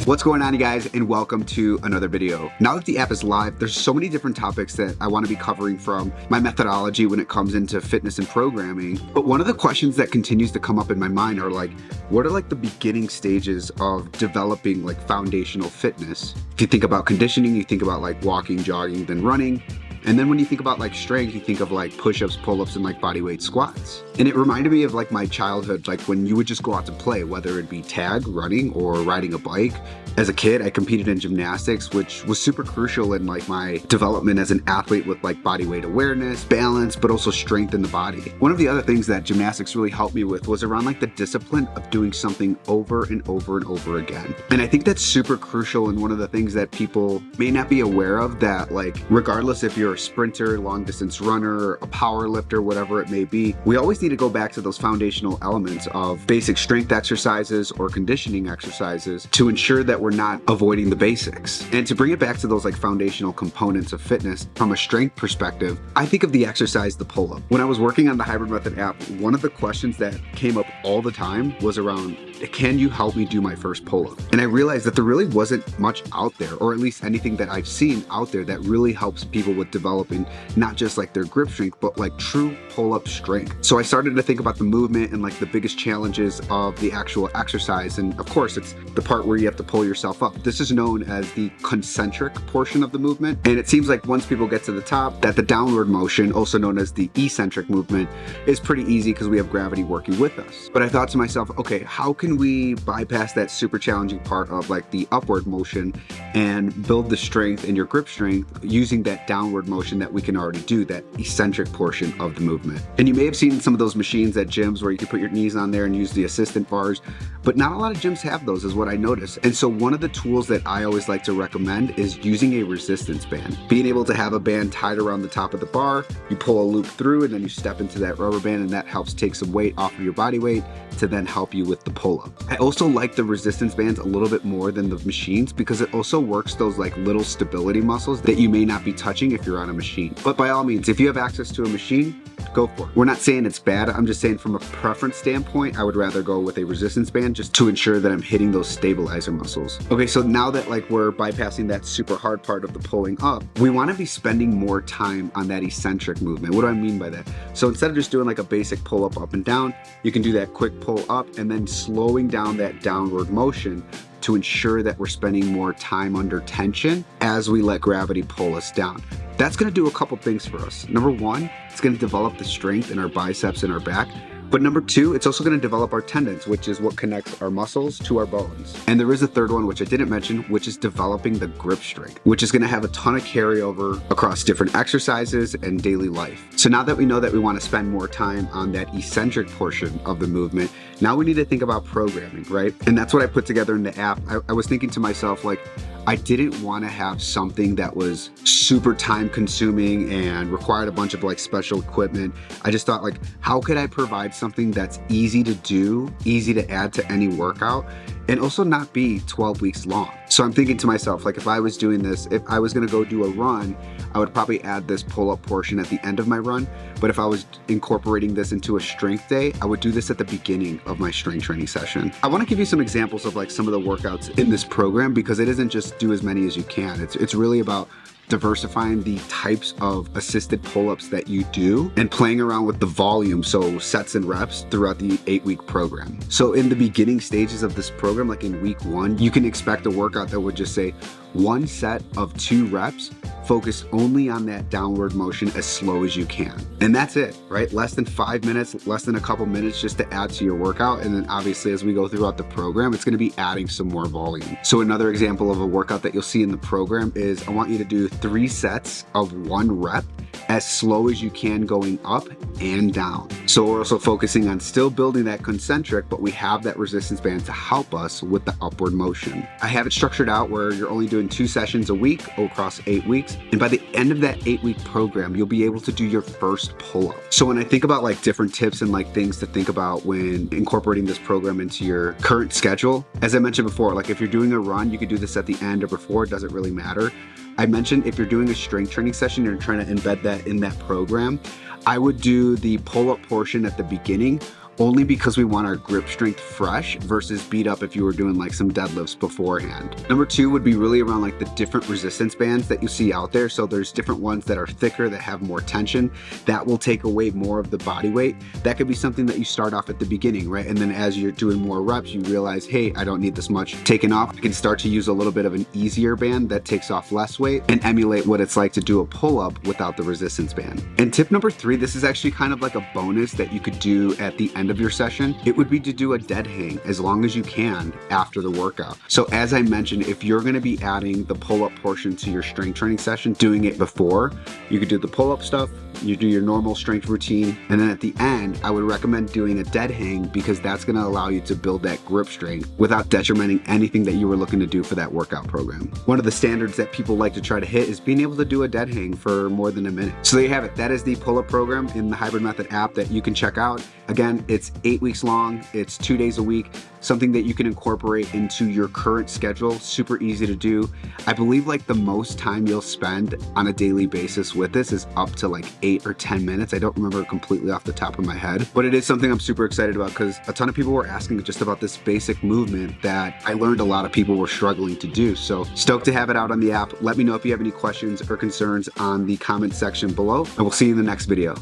What's going on, you guys, and welcome to another video. Now that the app is live, there's so many different topics that I want to be covering from my methodology when it comes into fitness and programming. But one of the questions that continues to come up in my mind are like, what are like the beginning stages of developing like foundational fitness? If you think about conditioning, you think about like walking, jogging, then running. And then when you think about like strength, you think of like push-ups, pull-ups, and like bodyweight squats. And it reminded me of like my childhood, like when you would just go out to play, whether it be tag, running, or riding a bike. As a kid, I competed in gymnastics, which was super crucial in like my development as an athlete with like body weight awareness, balance, but also strength in the body. One of the other things that gymnastics really helped me with was around like the discipline of doing something over and over and over again. And I think that's super crucial, and one of the things that people may not be aware of, that like regardless if you're a sprinter, long distance runner, a power lifter, whatever it may be, we always need to go back to those foundational elements of basic strength exercises or conditioning exercises to ensure that we're not avoiding the basics. And to bring it back to those like foundational components of fitness from a strength perspective, I think of the exercise, the pull-up. When I was working on the Hybrid Method app, one of the questions that came up all the time was around, can you help me do my first pull-up? And I realized that there really wasn't much out there, or at least anything that I've seen out there that really helps people with developing not just like their grip strength, but like true pull-up strength. So I started to think about the movement and like the biggest challenges of the actual exercise. And of course, it's the part where you have to pull yourself up. This is known as the concentric portion of the movement. And it seems like once people get to the top, that the downward motion, also known as the eccentric movement, is pretty easy because we have gravity working with us. But I thought to myself, okay, how can we bypass that super challenging part of like the upward motion and build the strength in your grip strength using that downward motion that we can already do, that eccentric portion of the movement? And you may have seen some of those machines at gyms where you can put your knees on there and use the assistant bars, but not a lot of gyms have those, is what I noticed. And so one of the tools that I always like to recommend is using a resistance band. Being able to have a band tied around the top of the bar, you pull a loop through and then you step into that rubber band, and that helps take some weight off of your body weight to then help you with the pull-up. I also like the resistance bands a little bit more than the machines because it also works those like little stability muscles that you may not be touching if you're on a machine. But by all means, if you have access to a machine, go for it. We're not saying it's bad. I'm just saying from a preference standpoint, I would rather go with a resistance band just to ensure that I'm hitting those stabilizer muscles. Okay, so now that like we're bypassing that super hard part of the pulling up, we want to be spending more time on that eccentric movement. What do I mean by that? So instead of just doing like a basic pull up and down, you can do that quick pull up and then slowing down that downward motion to ensure that we're spending more time under tension as we let gravity pull us down. That's going to do a couple things for us. Number one, it's going to develop the strength in our biceps and our back. But number two, it's also going to develop our tendons, which is what connects our muscles to our bones. And there is a third one, which I didn't mention, which is developing the grip strength, which is going to have a ton of carryover across different exercises and daily life. So now that we know that we want to spend more time on that eccentric portion of the movement, now we need to think about programming, right? And that's what I put together in the app. I was thinking to myself, like, I didn't want to have something that was super time consuming and required a bunch of like special equipment. I just thought, like, how could I provide something that's easy to do, easy to add to any workout, and also not be 12 weeks long? So I'm thinking to myself, like, if I was doing this, if I was going to go do a run, I would probably add this pull-up portion at the end of my run. But if I was incorporating this into a strength day, I would do this at the beginning of my strength training session. I want to give you some examples of like some of the workouts in this program, because it isn't just do as many as you can. It's really about diversifying the types of assisted pull-ups that you do and playing around with the volume, so sets and reps throughout the 8-week program. So in the beginning stages of this program, like in week 1, you can expect a workout that would just say 1 set of 2 reps, focus only on that downward motion as slow as you can. And that's it, right? Less than 5 minutes, less than a couple minutes just to add to your workout. And then obviously as we go throughout the program, it's going to be adding some more volume. So another example of a workout that you'll see in the program is I want you to do 3 sets of 1 rep as slow as you can going up and down. So we're also focusing on still building that concentric, but we have that resistance band to help us with the upward motion. I have it structured out where you're only doing 2 sessions a week across 8 weeks. And by the end of that 8-week program, you'll be able to do your first pull-up. So when I think about like different tips and like things to think about when incorporating this program into your current schedule, as I mentioned before, like if you're doing a run, you could do this at the end or before, it doesn't really matter. I mentioned if you're doing a strength training session, you're trying to embed that in that program, I would do the pull-up portion at the beginning only because we want our grip strength fresh versus beat up if you were doing like some deadlifts beforehand. Number 2 would be really around like the different resistance bands that you see out there. So there's different ones that are thicker, that have more tension, that will take away more of the body weight. That could be something that you start off at the beginning, right? And then as you're doing more reps, you realize, hey, I don't need this much taken off. You can start to use a little bit of an easier band that takes off less weight and emulate what it's like to do a pull-up without the resistance band. And tip number 3, this is actually kind of like a bonus that you could do at the end of your session. It would be to do a dead hang as long as you can after the workout. So as I mentioned, if you're going to be adding the pull-up portion to your strength training session, doing it before, you could do the pull-up stuff, you do your normal strength routine, and then at the end, I would recommend doing a dead hang because that's going to allow you to build that grip strength without detrimenting anything that you were looking to do for that workout program. One of the standards that people like to try to hit is being able to do a dead hang for more than a minute. So there you have it. That is the pull-up program in the Hybrid Method app that you can check out. Again, it's 8 weeks long. It's 2 days a week, something that you can incorporate into your current schedule. Super easy to do. I believe like the most time you'll spend on a daily basis with this is up to like 8 or 10 minutes. I don't remember completely off the top of my head, but it is something I'm super excited about because a ton of people were asking just about this basic movement that I learned a lot of people were struggling to do. So stoked to have it out on the app. Let me know if you have any questions or concerns on the comment section below, and we'll see you in the next video.